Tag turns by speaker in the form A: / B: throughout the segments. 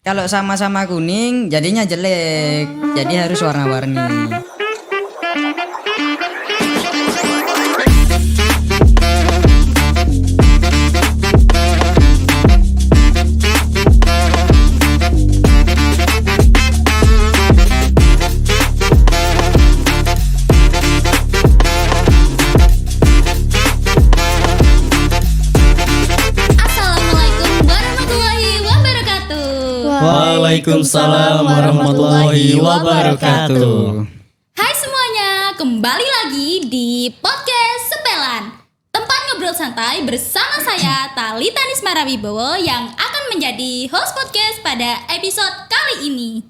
A: Kalau sama-sama kuning jadinya jelek. Jadi harus warna-warni.
B: Assalamualaikum warahmatullahi wabarakatuh.
C: Waalaikumsalam warahmatullahi wabarakatuh.
B: Hai semuanya, kembali lagi di podcast Sepelan, tempat ngobrol santai bersama saya Talita Nismara Wibowo yang akan menjadi host podcast pada episode kali ini.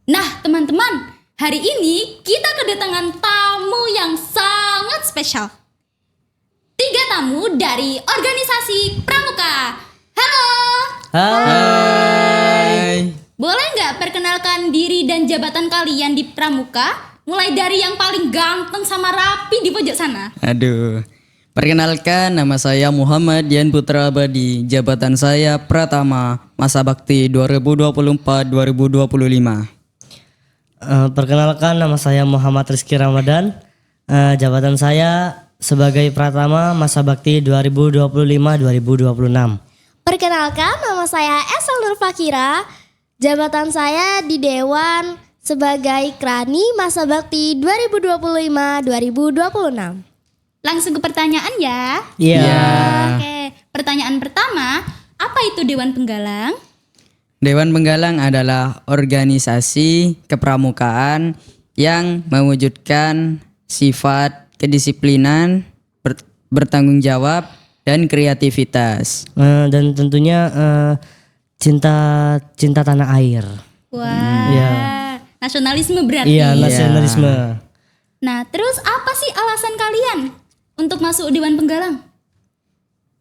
B: Nah teman-teman, hari ini kita kedatangan tamu yang sangat spesial. 3 tamu dari organisasi Pramuka. Halo,
A: Hai.
B: boleh nggak perkenalkan diri dan jabatan kalian di Pramuka? Mulai dari yang paling ganteng sama rapi di pojok sana.
A: Aduh. Perkenalkan, nama saya Muhammad Dian Putra Abadi. Jabatan saya Pratama, masa bakti 2024-2025.
C: Perkenalkan, nama saya Muhammad Rizky Ramadan. Jabatan saya sebagai Pratama masa bakti 2025-2026.
D: Perkenalkan, nama saya Esel Nur Fakira. Jabatan saya di Dewan sebagai Krani masa bakti 2025-2026.
B: Langsung ke pertanyaan ya.
C: Iya.
B: Oke, pertanyaan pertama, apa itu Dewan Penggalang?
A: Dewan Penggalang adalah organisasi kepramukaan yang mewujudkan sifat kedisiplinan, bertanggung jawab, dan kreativitas.
C: Dan tentunya cinta tanah air.
B: Wah,
C: Iya.
B: nasionalisme berarti.
C: Iya, nasionalisme.
B: Nah, terus apa sih alasan kalian untuk masuk Dewan Penggalang?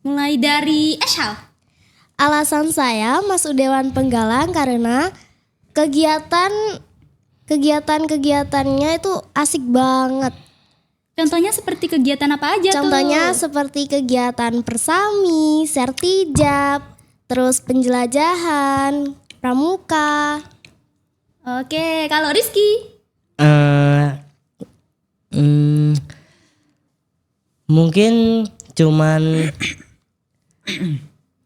B: Mulai dari Eshal.
D: Alasan saya masuk Dewan Penggalang karena kegiatannya itu asik banget.
B: Contohnya seperti kegiatan apa aja
D: Contohnya
B: tuh?
D: seperti kegiatan persami, sertijab, terus penjelajahan, pramuka.
B: Oke, kalau Rizky?
C: Mungkin cuman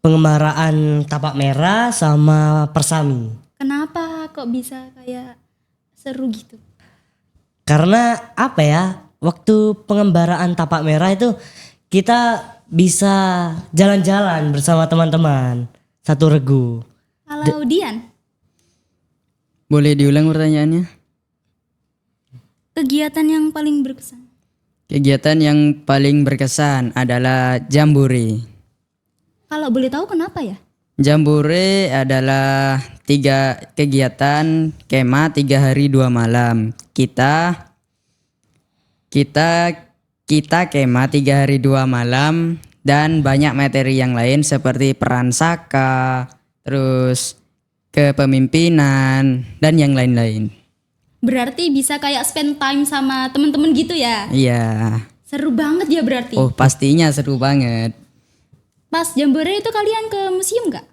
C: pengembaraan tapak merah sama persami.
B: Kenapa kok bisa kayak seru gitu?
C: Karena apa ya, waktu pengembaraan tapak merah itu kita bisa jalan-jalan bersama teman-teman satu regu.
B: Kalau Dian,
A: Boleh diulang pertanyaannya?
B: kegiatan yang paling berkesan?
A: Kegiatan yang paling berkesan adalah Jambore.
B: Kalau boleh tahu kenapa ya?
A: Jambore adalah 3 kegiatan kemah 3 hari 2 malam. Kita kemah 3 hari 2 malam dan banyak materi yang lain seperti peran saka, terus kepemimpinan dan yang lain-lain.
B: Berarti bisa kayak spend time sama temen-temen gitu ya?
A: Iya.
B: Seru banget ya berarti.
A: Oh, pastinya seru banget.
B: Pas Jambore itu kalian ke museum nggak?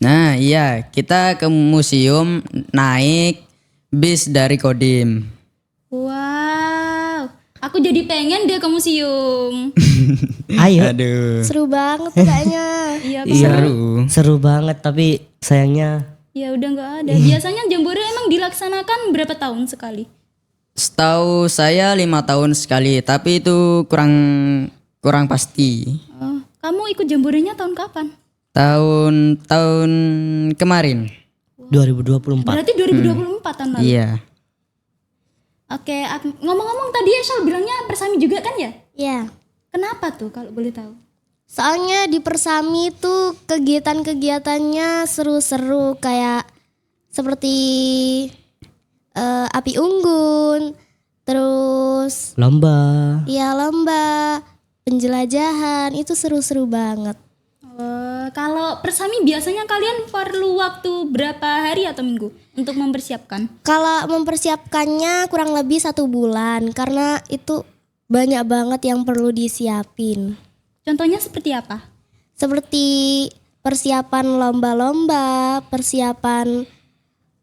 A: Nah, iya, kita ke museum naik bis dari Kodim.
B: Wow, aku jadi pengen deh ke museum.
C: Ayo.
A: Aduh.
D: Seru banget kayaknya.
B: Iya,
A: Seru.
C: Seru banget, tapi sayangnya
B: ya udah nggak ada. Biasanya Jambore emang dilaksanakan berapa tahun sekali?
A: Setahu saya 5 tahun sekali, tapi itu kurang pasti.
B: Oh, kamu ikut Jamborenya tahun kapan?
A: Tahun kemarin.
C: 2024.
B: Berarti 2024 tahun lalu.
A: Iya.
B: Oke, ngomong-ngomong tadi Eshal bilangnya persami juga kan ya?
D: Ya.
B: Kenapa tuh kalau boleh tahu?
D: Soalnya di Persami itu kegiatan-kegiatannya seru-seru kayak seperti api unggun, terus
C: Lomba.
D: lomba, penjelajahan itu seru-seru banget.
B: Kalau persami biasanya kalian perlu waktu berapa hari atau minggu untuk mempersiapkan?
D: Kalau mempersiapkannya kurang lebih 1 bulan karena itu banyak banget yang perlu disiapin.
B: Contohnya seperti apa?
D: Seperti persiapan lomba-lomba, persiapan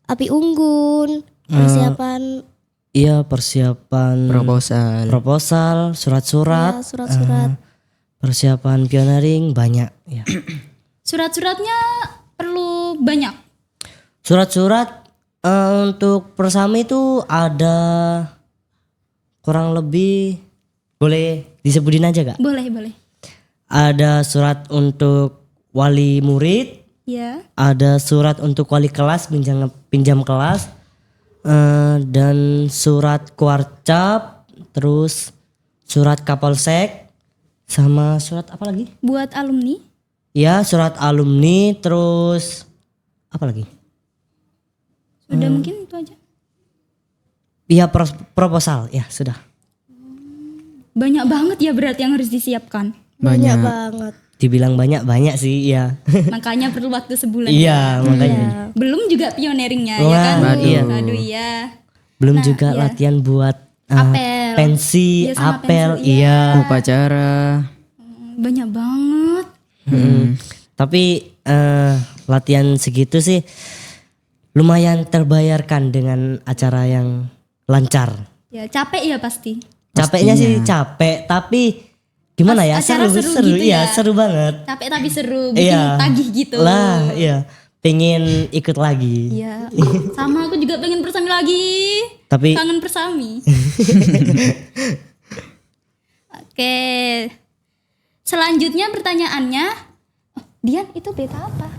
D: api unggun, persiapan
C: Iya, persiapan
A: proposal.
C: surat-surat,
D: ya, surat-surat.
C: persiapan pioneering banyak ya.
B: Surat-suratnya perlu banyak.
C: Surat-surat untuk persami itu ada kurang lebih, boleh disebutin aja gak?
B: Boleh, boleh.
C: Ada surat untuk wali murid,
B: Ya.
C: ada surat untuk wali kelas pinjam kelas, dan surat kuarcap, terus surat kapolsek, sama surat apa lagi?
B: Buat alumni.
C: Ya, surat alumni, terus apa lagi?
B: Sudah mungkin itu aja.
C: Iya, proposal ya sudah.
B: Banyak banget ya berarti yang harus disiapkan.
D: Banyak banget.
C: Dibilang banyak sih ya.
B: Makanya perlu waktu sebulan.
C: Iya, makanya.
B: Belum juga pioneeringnya ya
C: Wah,
B: kan?
C: iya.
B: Aduh iya.
C: Belum juga
B: iya.
C: latihan buat
B: Apel.
C: pensi,
B: Iya, sama
C: apel,
B: pensil,
C: iya.
A: Upacara.
B: Banyak banget.
C: Tapi latihan segitu sih lumayan terbayarkan dengan acara yang lancar.
B: Ya capek ya pasti.
C: Capeknya sih capek, tapi gimana ya?
B: Acara seru gitu
C: iya,
B: ya.
C: seru banget.
B: Capek tapi seru, bikin
C: Iya.
B: tagih gitu.
C: Lah, iya. Pengen ikut lagi.
B: Iya. Sama aku juga pengen persami lagi.
C: Tapi
B: Kangen persami. Oke. Selanjutnya pertanyaannya, oh, Dian itu beta apa?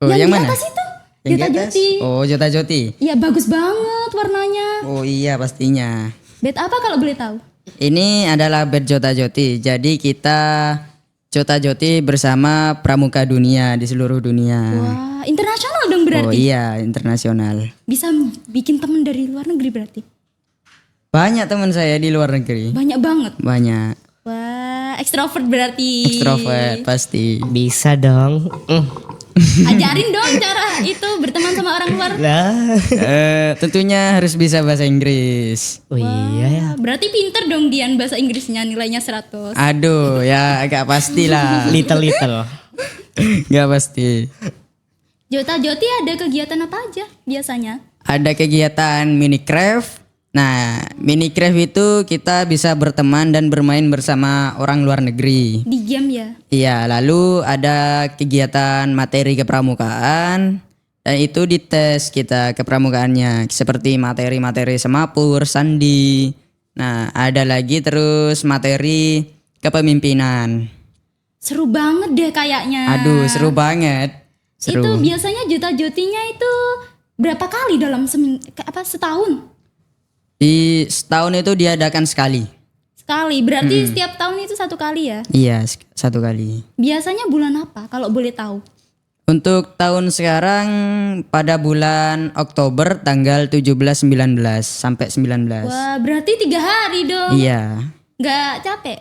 A: Oh, yang
B: di
A: mana?
B: atas itu.
A: Yang di
B: Jota
A: atas?
B: Joti.
A: Oh, Jota Joti.
B: Iya bagus banget warnanya.
A: Oh iya pastinya.
B: Bet apa kalau boleh tahu?
A: Ini adalah bed Jota Joti. Jadi kita Jota Joti bersama pramuka dunia di seluruh dunia.
B: Wah, internasional dong
A: Oh
B: berarti.
A: iya, internasional.
B: Bisa bikin temen dari luar negeri berarti.
A: Banyak teman saya di luar negeri.
B: Banyak banget.
A: Banyak.
B: Wah, ekstrovert berarti.
A: Ekstrovert pasti.
C: bisa dong.
B: Ajarin dong cara itu berteman sama orang luar.
C: Lah.
A: Tentunya harus bisa bahasa Inggris.
C: Oh iya ya.
B: Berarti pinter dong Dian bahasa Inggrisnya nilainya 100.
A: Aduh, ya agak pastilah.
C: Little.
A: Gak pasti.
B: Jota Joti ada kegiatan apa aja biasanya?
A: Ada kegiatan minicraft. Nah, minicraft itu kita bisa berteman dan bermain bersama orang luar negeri.
B: Di game ya?
A: Iya, lalu ada kegiatan materi kepramukaan dan itu dites kita kepramukaannya seperti materi-materi semapur, sandi. Nah, ada lagi terus materi kepemimpinan.
B: Seru banget deh kayaknya.
A: Aduh, seru banget. Seru.
B: Itu biasanya Jota Jotinya itu berapa kali dalam setahun?
A: Di setahun itu diadakan sekali.
B: Sekali. Berarti setiap tahun itu satu kali ya?
A: Iya, satu kali.
B: Biasanya bulan apa kalau boleh tahu?
A: Untuk tahun sekarang pada bulan Oktober tanggal 17, 19 sampai 19.
B: Wah, berarti 3 hari dong.
A: Iya.
B: Nggak capek?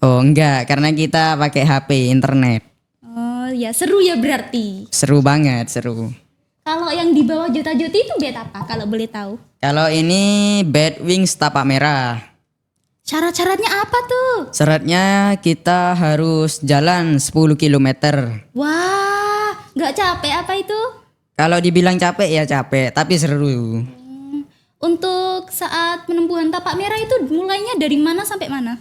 A: Oh enggak, karena kita pakai HP internet.
B: Oh ya, seru ya berarti.
A: Seru banget, seru.
B: Kalau yang di bawah Jota Joti itu bed apa kalau boleh tahu?
A: Kalau ini bed wings tapak merah.
B: Syarat-syaratnya apa tuh?
A: Syaratnya kita harus jalan 10 km.
B: Wah, nggak capek apa itu?
A: Kalau dibilang capek ya capek, tapi seru.
B: Untuk saat penempuhan tapak merah itu mulainya dari mana sampai mana?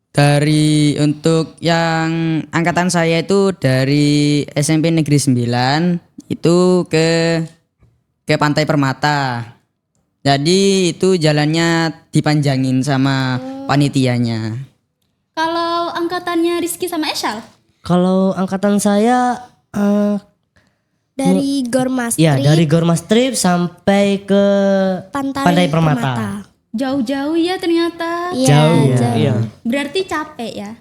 A: Dari untuk yang angkatan saya itu dari SMP Negeri 9 itu ke Pantai Permata. Jadi itu jalannya dipanjangin sama panitianya.
B: Kalau angkatannya Rizky sama Eshal?
C: Kalau angkatan saya
D: Dari Gormas
C: ya
D: Trip,
C: dari Gormas Trip sampai ke
D: Pantai
C: Permata.
B: Jauh-jauh ya ternyata.
D: Iya,
C: Jauh.
D: jauh.
C: Iya.
B: Berarti capek ya?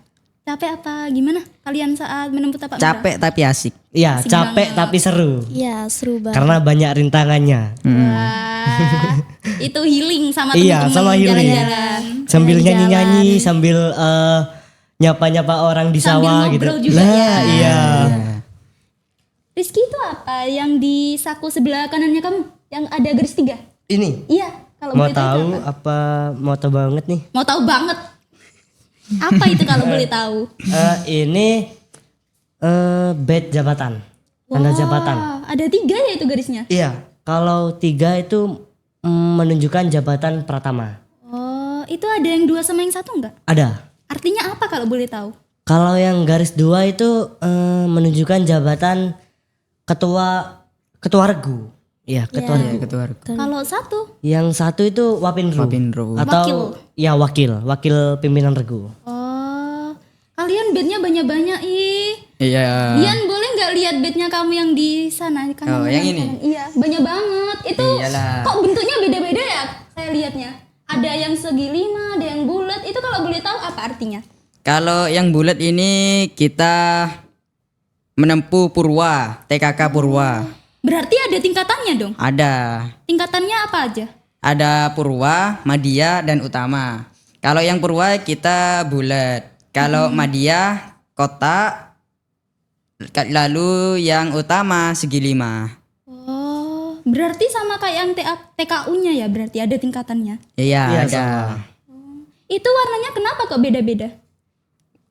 B: Capek apa gimana kalian saat menempuh tapak merah?
A: Capek tapi asik.
C: Iya,
B: Asik
C: capek
B: banget.
C: tapi seru.
D: Iya, seru banget.
C: Karena banyak rintangannya.
B: Wah, itu healing sama
C: Iya,
B: teman-teman
C: sama healing.
B: jalan-jalan.
C: Sambil
D: Jalan-jalan.
C: nyanyi-nyanyi, sambil nyapa-nyapa orang di
B: Sambil
C: sawah gitu.
B: ngobrol juga
C: Lah,
B: ya.
C: iya.
B: Rizky itu apa yang di saku sebelah kanannya kamu? Yang ada garis 3?
C: Ini
B: Iya, kalau
C: mau
B: boleh tahu
C: tahu
B: itu apa?
C: apa mau tahu banget nih.
B: Mau tahu banget. Apa itu kalau boleh tahu?
C: Ini Badge jabatan. Tanda jabatan.
B: Wah, ada 3 ya itu garisnya.
C: Iya. Kalau 3 itu menunjukkan jabatan pratama.
B: Oh, itu ada yang 2 sama yang 1 enggak?
C: Ada.
B: Artinya apa kalau boleh tahu?
C: Kalau yang garis 2 itu menunjukkan jabatan ketua regu. Iya, ketua regu.
A: Ketua regu.
B: Kalau 1?
C: Yang 1 itu wapinru.
A: Wapinru.
C: Atau ya wakil pimpinan regu.
B: Oh, kalian bednya banyak-banyak ih.
A: Iya.
B: Dian boleh nggak lihat bednya kamu yang di sana di kanan?
A: Oh, yang ini?
B: kanan? Iya, banyak banget. Itu
A: Iyalah.
B: kok bentuknya beda-beda ya? Saya lihatnya. Ada yang segi 5, ada yang bulat. Itu kalau boleh tahu apa artinya?
A: Kalau yang bulat ini kita menempuh purwa, TKK purwa.
B: Berarti ada tingkatannya dong.
A: Ada.
B: Tingkatannya apa aja?
A: Ada purwa, madya, dan utama. Kalau yang purwa kita bulat. Kalau madya kotak. Lalu yang utama segi 5.
B: Oh, berarti sama kayak yang TKU-nya ya? Berarti ada tingkatannya.
A: Iya,
C: Iya,
A: ada.
C: sama.
B: Itu warnanya kenapa kok beda-beda?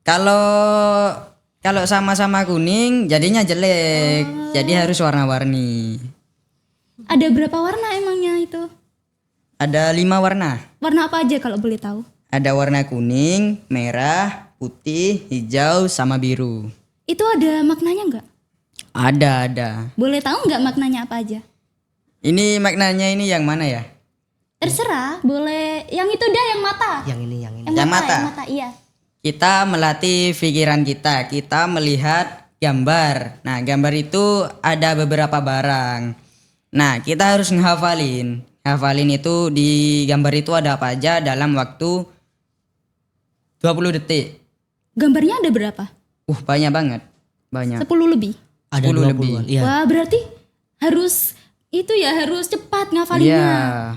A: Kalau sama-sama kuning jadinya jelek. Jadi harus warna-warni.
B: Ada berapa warna emangnya itu?
A: Ada 5 warna.
B: Warna apa aja kalau boleh tahu?
A: Ada warna kuning, merah, putih, hijau, sama biru.
B: Itu ada maknanya nggak?
A: Ada.
B: Boleh tahu nggak maknanya apa aja?
A: Ini maknanya ini yang mana ya?
B: Terserah, boleh. Yang itu dah yang mata.
C: Yang ini.
A: Yang mata.
B: Yang mata, iya.
A: Kita melatih pikiran kita. Kita melihat gambar. Nah, gambar itu ada beberapa barang. Nah, kita harus ngehafalin. Hafalin itu di gambar itu ada apa aja dalam waktu 20 detik.
B: Gambarnya ada berapa?
A: Banyak banget. Banyak.
B: 10 lebih.
C: Ada
A: 10
C: 20-an. Iya.
B: Wah, berarti harus harus cepat ngafalinnya.
A: Iya.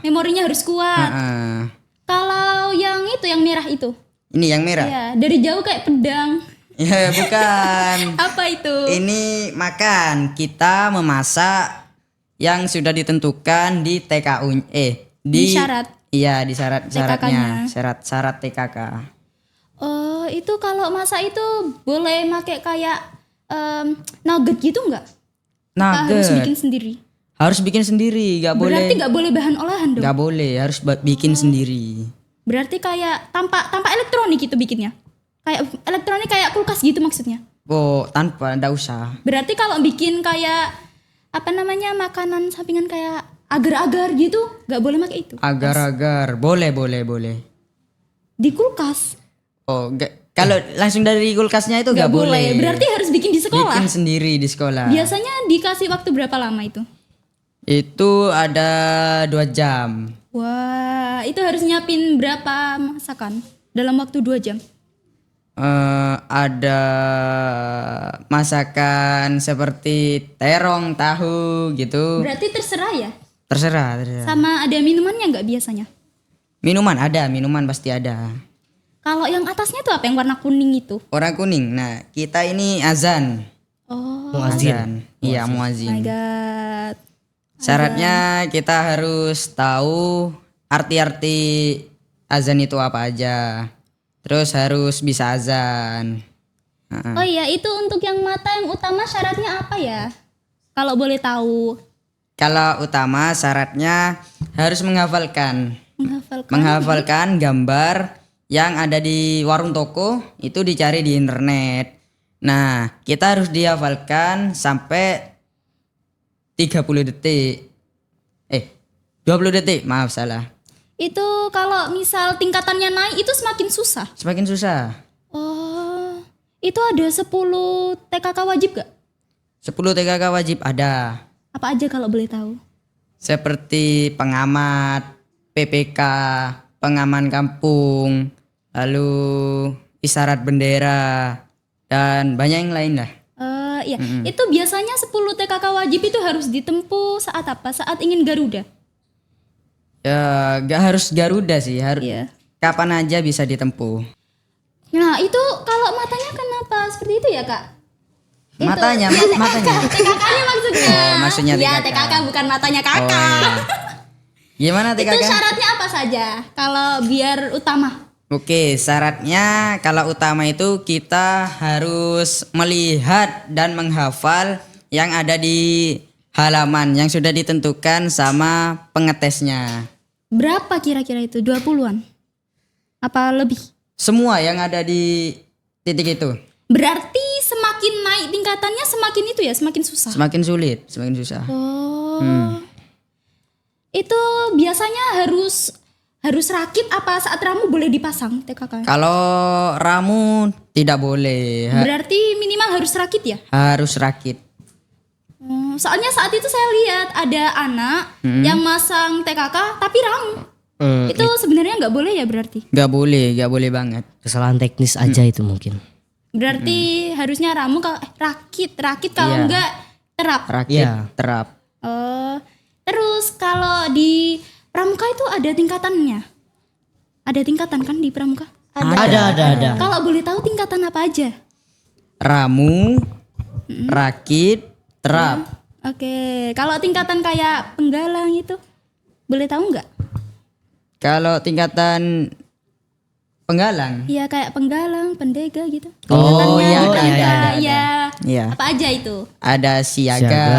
B: Memorinya harus kuat.
A: Heeh.
B: Kalau yang itu, yang merah itu.
A: Ini yang merah.
B: Iya, dari jauh kayak pedang.
A: Ya, bukan.
B: Apa itu?
A: Ini makan. Kita memasak yang sudah ditentukan di TKU
B: Di syarat.
A: Iya, di syaratnya.
B: TKK-nya.
A: Syarat TKK.
B: Oh, itu kalau masak itu boleh pakai kayak nugget gitu nggak? Apa harus
A: Nugget.
B: bikin sendiri?
A: Harus bikin sendiri, nggak boleh.
B: Berarti nggak boleh bahan olahan dong?
A: Nggak boleh, harus bikin sendiri.
B: Berarti kayak tanpa elektronik itu bikinnya? Kayak elektronik kayak kulkas gitu maksudnya?
A: Tanpa, nggak usah.
B: Berarti kalau bikin kayak apa namanya makanan sampingan kayak agar-agar gitu nggak boleh pakai itu?
A: Agar-agar, boleh.
B: Di kulkas?
A: Kalau langsung dari kulkasnya itu nggak boleh.
B: Berarti harus bikin di sekolah?
A: Bikin sendiri di sekolah.
B: Biasanya dikasih waktu berapa lama itu?
A: Itu ada 2 jam.
B: Wah, itu harus nyiapin berapa masakan dalam waktu 2 jam?
A: Ada masakan seperti terong, tahu gitu.
B: Berarti terserah ya?
A: Terserah.
B: Sama ada minumannya nggak biasanya?
A: Minuman ada, minuman pasti ada.
B: Kalau yang atasnya tuh apa yang warna kuning itu?
A: Orang kuning. Nah, kita ini azan.
B: Oh,
A: Azan. Iya,
B: my
A: muazin.
B: god.
A: Syaratnya kita harus tahu arti-arti azan itu apa aja. Terus harus bisa azan.
B: Oh iya, itu untuk yang mata yang utama syaratnya apa ya? Kalau boleh tahu.
A: Kalau utama syaratnya harus menghafalkan gambar yang ada di warung toko itu dicari di internet. Nah, kita harus dihafalkan sampai 30 detik. 20 detik, maaf salah.
B: Itu kalau misal tingkatannya naik itu semakin susah.
A: Semakin susah.
B: Oh, itu ada 10 TKK wajib gak?
A: 10 TKK wajib ada.
B: Apa aja kalau boleh tahu?
A: Seperti pengamat, PPK, pengaman kampung, lalu isyarat bendera, dan banyak yang lain lah.
B: Iya, itu biasanya 10 TKK wajib itu harus ditempuh saat apa? Saat ingin Garuda?
A: Ya, gak harus Garuda sih,
B: Iya.
A: kapan aja bisa ditempuh.
B: Nah, itu kalau matanya kenapa seperti itu ya, Kak?
A: Matanya.
B: TKK-nya maksudnya.
A: Oh, maksudnya
B: Iya,
A: TKK.
B: TKK bukan matanya
A: Oh,
B: Kakak.
A: iya. Gimana
B: Itu
A: TKK?
B: syaratnya apa saja kalau biar utama?
A: Oke, syaratnya kalau utama itu kita harus melihat dan menghafal yang ada di halaman yang sudah ditentukan sama pengetesnya.
B: Berapa kira-kira itu? 20-an? Apa lebih?
A: Semua yang ada di titik itu.
B: Berarti semakin naik tingkatannya semakin itu ya, semakin susah.
A: Semakin sulit, semakin susah.
B: Oh. Itu biasanya harus rakit apa saat ramu boleh dipasang TKK?
A: Kalau ramu tidak boleh,
B: Berarti minimal harus rakit ya?
A: harus rakit.
B: Soalnya saat itu saya lihat ada anak yang masang TKK tapi ramu. Itu sebenarnya nggak boleh ya berarti?
A: Gak boleh banget.
C: Kesalahan teknis aja itu mungkin.
B: Berarti harusnya ramu kalau rakit kalau
A: Iya.
B: enggak terap.
A: Rakit,
C: Iya.
A: terap.
B: Oh, terus kalau di pramuka itu ada tingkatannya? Ada tingkatan kan di pramuka?
C: Ada.
B: Kalau boleh tahu tingkatan apa aja?
A: Ramu, rakit, terap.
B: Oke, kalau tingkatan kayak penggalang itu boleh tahu nggak?
A: Kalau tingkatan penggalang,
B: Iya kayak penggalang, pendega gitu.
A: Oh,
B: Tingkatannya
A: iya,
B: berapa?
A: ada.
B: Ya.
A: Iya.
B: Apa aja itu?
A: ada siaga.
C: Siaga.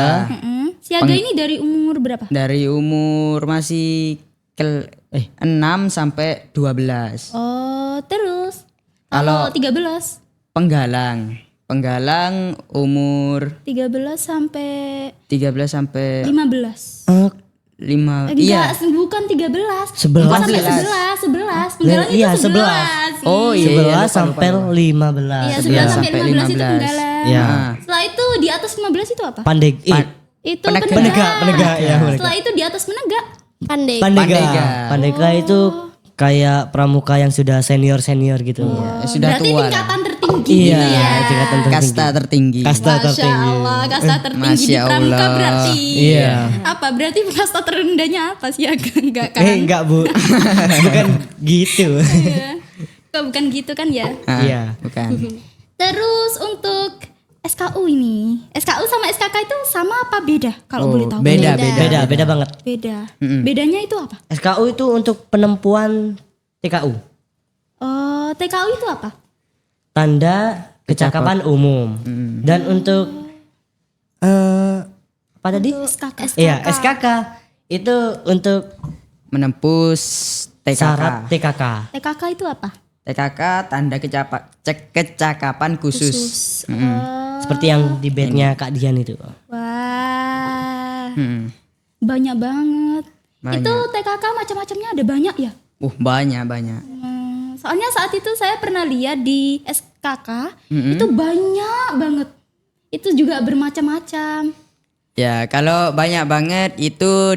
B: Siaga ini dari umur berapa?
A: Dari umur masih 6 sampai 12.
B: Oh, terus
A: Kalau-
B: kalau 13
A: Penggalang umur
B: 13 sampai
A: 13 sampai
B: 15.
A: 5.
B: Enggak,
A: Iya.
B: bukan 13.
C: 11.
B: Sampai 11. Penggalang itu
C: Iya,
B: 11.
A: Oh, iya.
C: 11
A: lupa,
C: sampai
A: lupa.
C: 15.
B: Iya, 11
A: 11
B: sampai
A: sampai
B: 15 itu
A: 15.
B: penggalang.
C: Iya.
B: Setelah itu di atas 15 itu apa? Itu
A: Penegak.
C: Penegak, ya, penegak.
B: Setelah itu di atas penegak.
D: Pandai.
C: Pandega. Pandega itu kayak pramuka yang sudah senior gitu.
A: Sudah
B: Berarti
A: tua.
B: tingkatan tertinggi
C: Iya,
B: gitu ya.
C: tingkatan tertinggi.
A: Kasta tertinggi.
C: Kasta
B: Masya
C: tertinggi.
B: Allah, kasta tertinggi di
A: Masya
B: pramuka
A: Allah.
B: berarti.
C: Iya.
B: Apa berarti kasta terendahnya apa sih? Enggak kan?
C: Enggak Bu. Bukan gitu.
B: Iya. Kok bukan gitu kan ya?
A: Ah,
C: Iya.
A: Bukan.
B: Terus untuk SKU ini, SKU sama SKK itu sama apa beda? Kalau boleh tahu.
A: Beda.
C: Beda banget.
B: Beda. Bedanya itu apa?
C: SKU itu untuk penempuan TKU.
B: Oh, TKU itu apa?
C: Tanda kecakapan umum. Dan untuk apa tadi?
B: SKK.
C: Iya, SKK itu untuk
A: Menembus
C: syarat
A: TKK.
C: TKK.
B: TKK itu apa?
A: TKK tanda kecakapan khusus.
C: Seperti yang di bednya Kak Dian itu.
B: Wah,
A: Hmm.
B: banyak banget.
A: Banyak.
B: Itu TKK macam-macamnya ada banyak ya?
A: Banyak.
B: Soalnya saat itu saya pernah lihat di SKK itu banyak banget. Itu juga bermacam-macam.
A: Ya, kalau banyak banget itu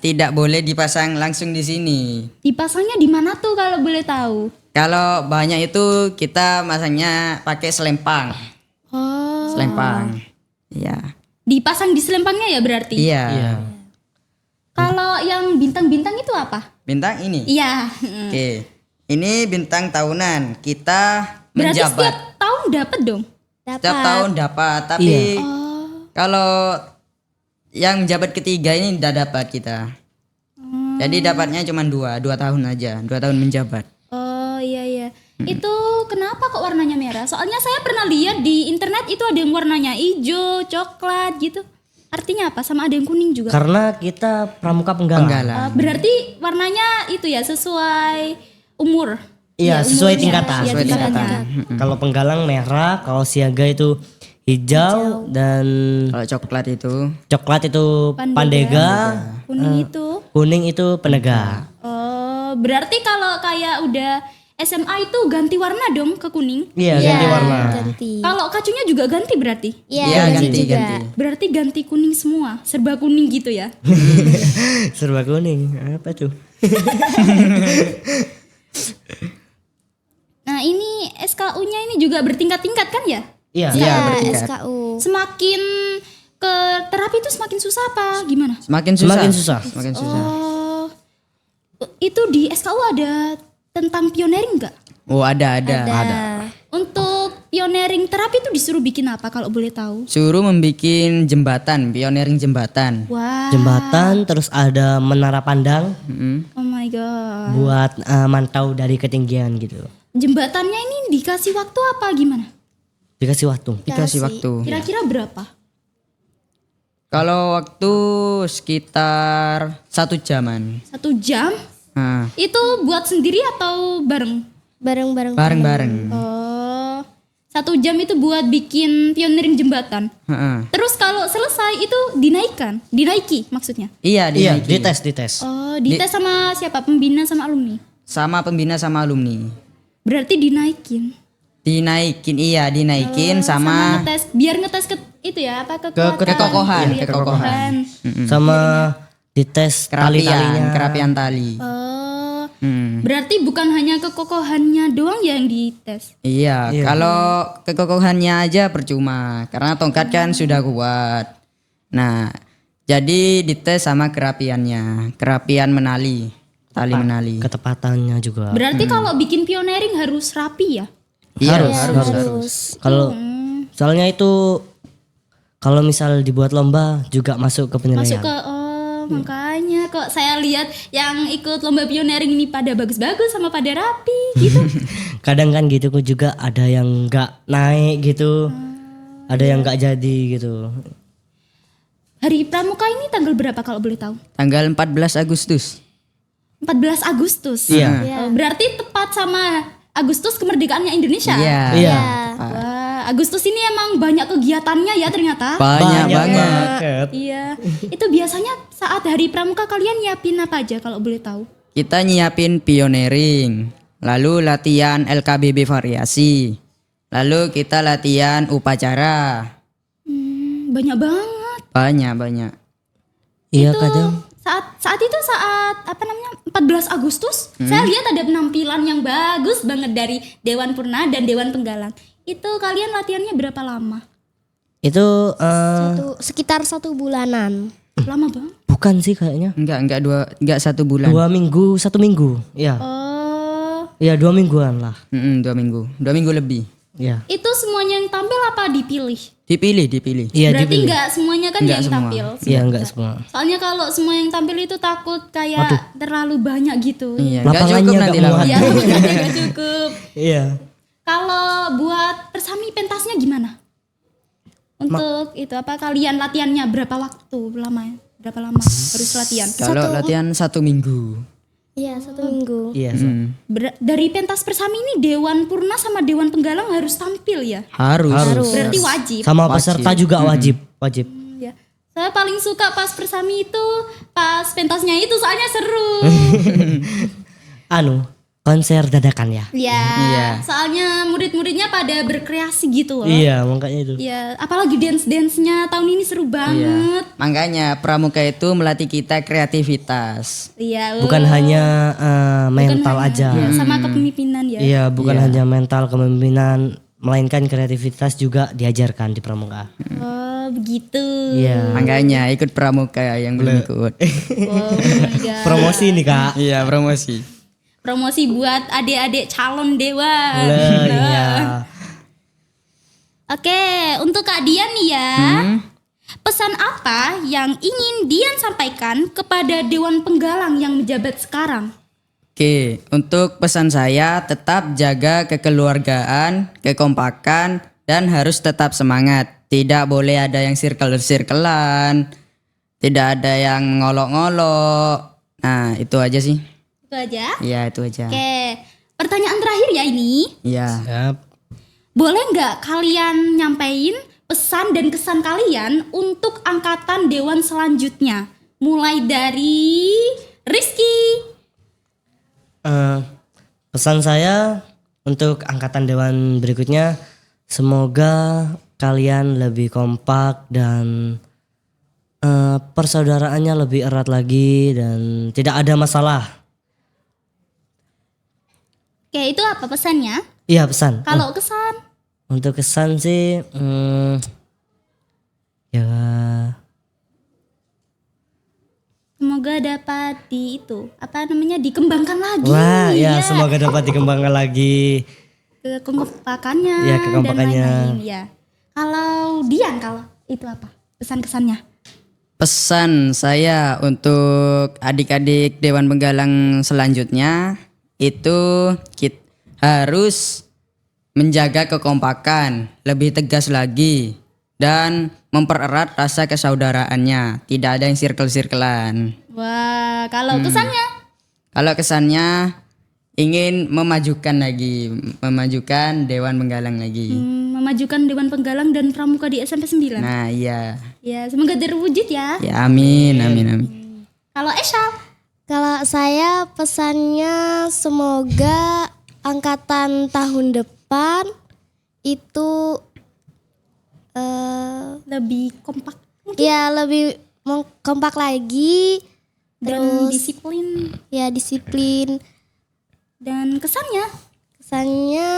A: tidak boleh dipasang langsung di sini.
B: Dipasangnya di mana tuh kalau boleh tahu?
A: Kalau banyak itu kita masangnya pakai selempang.
B: Oh,
A: Selempang. Iya.
B: dipasang di selempangnya ya berarti?
A: Iya.
B: Kalau yang bintang-bintang itu apa?
A: Bintang ini.
B: Iya.
A: Oke. Ini bintang tahunan. Kita
B: Berarti
A: menjabat.
B: setiap tahun dapat dong?
A: Setiap tahun dapat, tapi kalau yang menjabat ketiga ini tidak dapat kita. Jadi dapatnya cuma 2 tahun aja, 2 tahun menjabat.
B: Oh iya. Itu kenapa kok warnanya merah? Soalnya saya pernah lihat di internet itu ada yang warnanya hijau, coklat gitu. Artinya apa? Sama ada yang kuning juga.
C: Karena kita pramuka penggalang.
A: Penggalang.
B: Berarti warnanya itu ya sesuai umur.
C: Iya, sesuai
B: umurnya.
C: tingkatan.
B: Iya,
A: Sesuai
B: tingkatannya.
A: tingkatan.
C: Kalau penggalang merah, kalau siaga itu hijau dan
A: Kalau coklat itu
C: coklat itu
B: Pandega.
C: pandega,
B: Kuning itu.
C: kuning itu penegak.
B: Oh, berarti kalau kayak udah SMA itu ganti warna dong ke kuning.
C: Iya, ganti warna.
D: Ganti.
B: Kalau kacunya juga ganti berarti.
D: Iya,
A: Iya,
D: ganti
A: ganti,
D: juga.
A: ganti.
B: Berarti ganti kuning semua, serba kuning gitu ya.
C: Serba kuning. Apa tuh?
B: Nah, ini SKU-nya ini juga bertingkat-tingkat kan ya?
C: Iya.
A: Iya,
D: Ya,
A: bertingkat.
D: SKU.
B: Semakin ke terapi itu semakin susah apa gimana?
A: semakin susah.
C: Semakin susah.
A: Semakin susah.
B: Oh, itu di SKU ada tentang pioneering nggak?
A: Oh, ada.
B: Untuk pioneering terapi itu disuruh bikin apa kalau boleh tahu?
A: Suruh membikin jembatan, pioneering jembatan.
B: Wah,
C: Jembatan, terus ada menara pandang.
B: oh my god.
C: buat mantau dari ketinggian gitu.
B: Jembatannya ini dikasih waktu apa gimana?
C: Dikasih waktu.
A: Dikasih waktu.
B: Kira-kira berapa?
A: Kalau waktu sekitar 1 jaman.
B: 1 jam?
A: Nah,
B: Itu buat sendiri atau bareng?
D: Bareng-bareng.
A: bareng-bareng.
B: Oh, 1 jam itu buat bikin pioneering jembatan.
A: Heeh.
B: Terus kalau selesai itu dinaiki maksudnya.
A: Iya,
C: Iya,
A: dinaiki.
C: dites.
B: Oh, dites sama siapa? Pembina sama alumni.
A: Sama pembina sama alumni.
B: Berarti dinaikin.
A: Dinaikin sama
B: ngetes, biar ngetes ke itu ya apa
A: kekokohan,
B: Iya,
A: kekokohan.
C: Sama dites tali-talinya.
A: kerapian tali.
B: Oh,
A: Hmm.
B: berarti bukan hanya kekokohannya doang yang dites.
A: Iya, kalau kekokohannya aja percuma karena tongkat kan sudah kuat. Nah, jadi dites sama kerapiannya, kerapian menali, tali menali.
C: Ketepatannya juga.
B: Berarti kalau bikin pioneering harus rapi ya.
A: Iya,
D: Harus.
C: Kalau soalnya itu kalau misal dibuat lomba juga masuk ke penilaian.
B: Masuk ke makanya kok saya lihat yang ikut lomba pioneering ini pada bagus-bagus sama pada rapi gitu.
C: Kadang kan gitu juga ada yang nggak naik gitu. Ada yang nggak jadi gitu.
B: Hari Pramuka ini tanggal berapa kalau boleh tahu?
A: Tanggal 14 Agustus.
B: 14 Agustus.
C: Iya.
B: Berarti tepat sama Agustus kemerdekaannya Indonesia.
A: Iya.
C: Iya.
B: Wah, Agustus ini emang banyak kegiatannya ya ternyata.
A: Banyak banget.
B: Iya. Itu biasanya saat hari Pramuka kalian nyiapin apa aja kalau boleh tahu?
A: Kita nyiapin pioneering, lalu latihan LKBB variasi. Lalu kita latihan upacara.
B: Banyak banget.
A: Banyak.
C: Iya kadang.
B: Saat itu apa namanya 14 Agustus saya lihat ada penampilan yang bagus banget dari Dewan Purna dan Dewan Penggalang. Itu kalian latihannya berapa lama?
C: Itu
D: Sekitar 1 bulanan.
B: Lama banget.
C: bukan sih kayaknya.
A: Enggak 1 bulan.
C: 2 minggu, 1 minggu. Iya.
B: Oh,
C: Iya 2 mingguan lah.
A: 2 minggu. 2 minggu lebih.
C: Iya.
B: itu semuanya yang tampil apa dipilih?
A: Dipilih.
C: Iya
B: Berarti
C: dipilih.
B: enggak semuanya kan
A: Nggak
B: yang
A: semua.
B: tampil.
C: Iya enggak semua.
B: Soalnya kalau semua yang tampil itu takut kayak terlalu banyak gitu.
A: Iya, enggak
C: Lapangannya
A: cukup
C: nggak
A: nanti
C: muat.
A: lapangan.
B: Ya, nggak cukup.
C: Iya.
B: Kalau buat persami pentasnya gimana? Untuk itu apa kalian latihannya berapa waktu lama? Berapa lama harus latihan?
A: Kalau latihan 1 minggu.
D: Iya, 1 minggu.
C: Iya.
B: Dari pentas persami ini Dewan Purna sama Dewan Penggalang harus tampil ya?
A: Harus.
B: Berarti wajib.
C: Sama peserta juga wajib.
B: Ya. Saya paling suka pas persami itu pas pentasnya itu soalnya seru.
C: Konser dadakan ya.
B: Ya,
A: Iya.
B: soalnya murid-muridnya pada berkreasi gitu loh.
C: Iya, makanya itu.
B: Ya, apalagi dance-dance-nya tahun ini seru banget.
A: Makanya pramuka itu melatih kita kreativitas.
B: Iya.
C: Bukan hanya mental
B: hanya-
C: aja.
B: ya, sama kepemimpinan ya.
C: Iya, bukan hanya mental kepemimpinan, melainkan kreativitas juga diajarkan di pramuka.
B: Oh, begitu.
C: Iya.
A: Makanya ikut pramuka yang belum ikut.
B: Oh my God.
C: Promosi nih, Kak.
A: Iya, promosi.
B: Promosi buat adik-adik calon dewan.
C: Iya.
B: Oke, untuk Kak Dian nih ya. Pesan apa yang ingin Dian sampaikan kepada Dewan Penggalang yang menjabat sekarang?
A: Oke, untuk pesan saya tetap jaga kekeluargaan, kekompakan, dan harus tetap semangat. Tidak boleh ada yang circle-circlean, tidak ada yang ngolok-ngolok. Nah, itu aja sih.
B: Itu aja.
A: Iya, itu aja.
B: Oke, pertanyaan terakhir ya ini.
A: Iya.
C: Siap.
B: Boleh nggak kalian nyampein pesan dan kesan kalian untuk angkatan dewan selanjutnya? Mulai dari Rizky.
C: Pesan saya untuk angkatan dewan berikutnya, semoga kalian lebih kompak dan persaudaraannya lebih erat lagi dan tidak ada masalah.
B: Oke, itu apa pesannya?
C: Iya, pesan.
B: Kalau kesan?
C: Untuk kesan sih, ya
B: Semoga dapat dikembangkan lagi.
C: wah ya semoga dapat dikembangkan lagi.
B: Kekompakannya
C: Ya, kekompakannya.
B: dan lain-lain ya. Kalau Dian, kalau itu apa pesan kesannya?
A: Pesan saya untuk adik-adik Dewan Penggalang selanjutnya itu kita harus menjaga kekompakan, lebih tegas lagi dan mempererat rasa kesaudaraannya. Tidak ada yang circle-circlean.
B: Wah, kalau kesannya?
A: Kalau kesannya ingin memajukan Dewan Penggalang lagi.
B: Memajukan Dewan Penggalang dan Pramuka di SMP 9.
A: Nah, iya.
B: Ya, semoga terwujud ya.
A: Ya, amin, amin, amin.
B: Kalau Esha?
D: Kalau saya pesannya semoga angkatan tahun depan itu
B: Lebih kompak
D: ya lebih kompak lagi,
B: dan
D: terus
B: disiplin.
D: ya disiplin.
B: Dan kesannya
D: Kesannya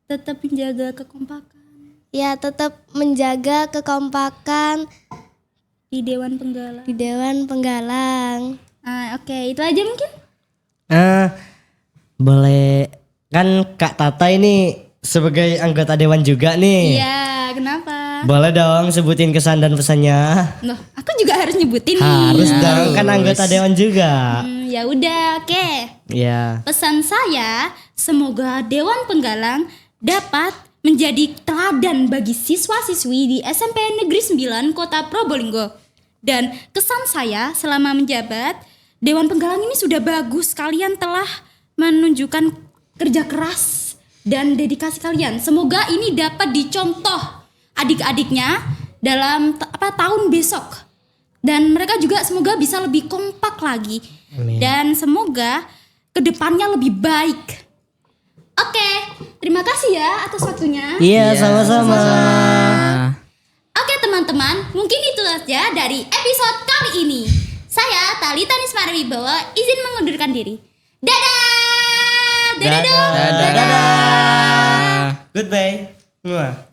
B: tetap menjaga kekompakan
D: ya tetap menjaga kekompakan
B: di Dewan Penggalang.
D: di Dewan Penggalang.
B: Oke, itu aja mungkin.
C: Boleh kan Kak Tata ini sebagai anggota dewan juga nih.
B: Iya, kenapa?
C: Boleh dong sebutin kesan dan pesannya.
B: Loh, aku juga harus nyebutin
C: Harus
B: nih.
C: dong, kan anggota dewan juga.
B: Ya udah, oke.
C: Ya.
B: Pesan saya, semoga Dewan Penggalang dapat menjadi teladan bagi siswa-siswi di SMP Negeri 9 Kota Probolinggo. Dan kesan saya selama menjabat, Dewan Penggalang ini sudah bagus. Kalian telah menunjukkan kerja keras dan dedikasi kalian. Semoga ini dapat dicontoh adik-adiknya dalam tahun besok. Dan mereka juga semoga bisa lebih kompak lagi.
C: Amin.
B: Dan semoga kedepannya lebih baik. Oke, terima kasih ya atas waktunya.
C: Iya, sama-sama.
B: Oke teman-teman, mungkin itu saja dari episode kali ini. Saya Talita Nismara Wibowo izin mengundurkan diri. Dadah! Dadah!
C: Dadah. Goodbye. Mua.